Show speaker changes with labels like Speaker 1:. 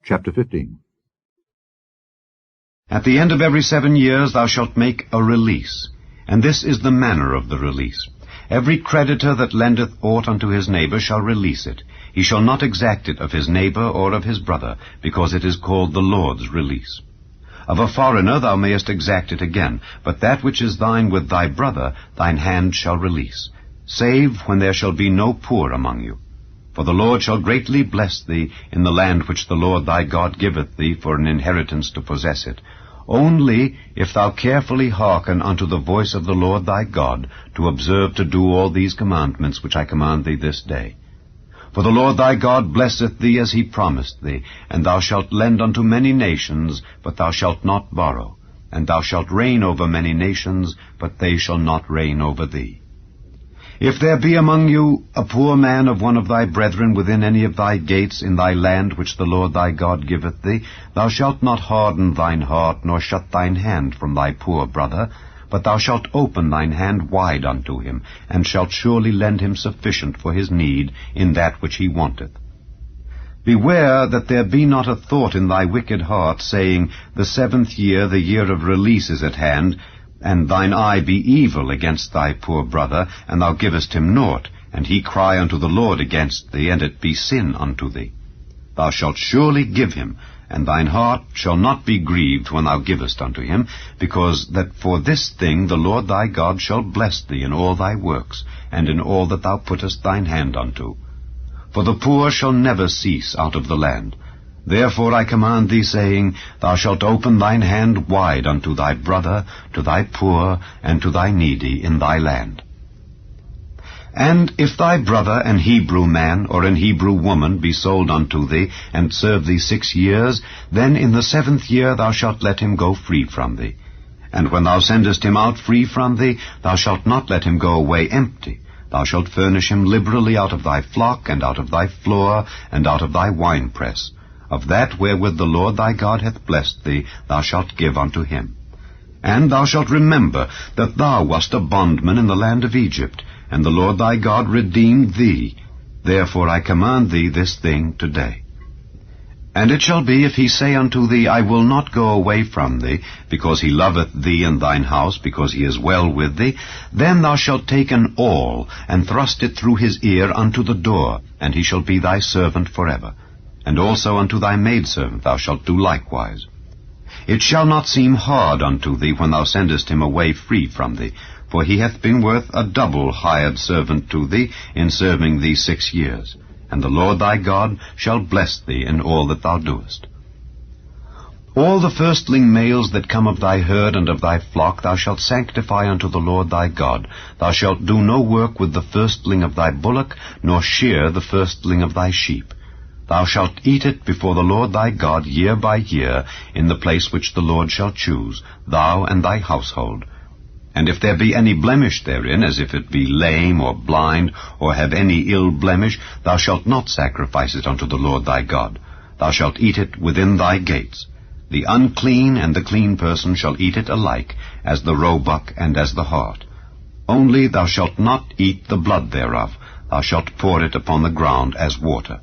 Speaker 1: Chapter 15.
Speaker 2: At the end of every 7 years thou shalt make a release, and this is the manner of the release. Every creditor that lendeth aught unto his neighbor shall release it. He shall not exact it of his neighbor or of his brother, because it is called the Lord's release. Of a foreigner thou mayest exact it again, but that which is thine with thy brother thine hand shall release, save when there shall be no poor among you. For the Lord shall greatly bless thee in the land which the Lord thy God giveth thee for an inheritance to possess it, only if thou carefully hearken unto the voice of the Lord thy God, to observe to do all these commandments which I command thee this day. For the Lord thy God blesseth thee as he promised thee, and thou shalt lend unto many nations, but thou shalt not borrow, and thou shalt reign over many nations, but they shall not reign over thee. If there be among you a poor man of one of thy brethren within any of thy gates in thy land which the Lord thy God giveth thee, thou shalt not harden thine heart, nor shut thine hand from thy poor brother, but thou shalt open thine hand wide unto him, and shalt surely lend him sufficient for his need in that which he wanteth. Beware that there be not a thought in thy wicked heart, saying, The 7th year, the year of release, is at hand, and thine eye be evil against thy poor brother, and thou givest him naught, and he cry unto the Lord against thee, and it be sin unto thee. Thou shalt surely give him, and thine heart shall not be grieved when thou givest unto him, because that for this thing the Lord thy God shall bless thee in all thy works, and in all that thou puttest thine hand unto. For the poor shall never cease out of the land. Therefore I command thee, saying, Thou shalt open thine hand wide unto thy brother, to thy poor, and to thy needy in thy land. And if thy brother, an Hebrew man, or an Hebrew woman, be sold unto thee, and serve thee 6 years, then in the 7th year thou shalt let him go free from thee. And when thou sendest him out free from thee, thou shalt not let him go away empty. Thou shalt furnish him liberally out of thy flock, and out of thy floor, and out of thy winepress. Of that wherewith the Lord thy God hath blessed thee, thou shalt give unto him. And thou shalt remember that thou wast a bondman in the land of Egypt, and the Lord thy God redeemed thee. Therefore I command thee this thing today. And it shall be, if he say unto thee, I will not go away from thee, because he loveth thee and thine house, because he is well with thee, then thou shalt take an awl, and thrust it through his ear unto the door, and he shall be thy servant forever. And also unto thy maidservant thou shalt do likewise. It shall not seem hard unto thee when thou sendest him away free from thee, for he hath been worth a double hired servant to thee in serving thee 6 years. And the Lord thy God shall bless thee in all that thou doest. All the firstling males that come of thy herd and of thy flock thou shalt sanctify unto the Lord thy God. Thou shalt do no work with the firstling of thy bullock, nor shear the firstling of thy sheep. Thou shalt eat it before the Lord thy God year by year, in the place which the Lord shall choose, thou and thy household. And if there be any blemish therein, as if it be lame or blind, or have any ill blemish, thou shalt not sacrifice it unto the Lord thy God. Thou shalt eat it within thy gates. The unclean and the clean person shall eat it alike, as the roebuck and as the hart. Only thou shalt not eat the blood thereof. Thou shalt pour it upon the ground as water.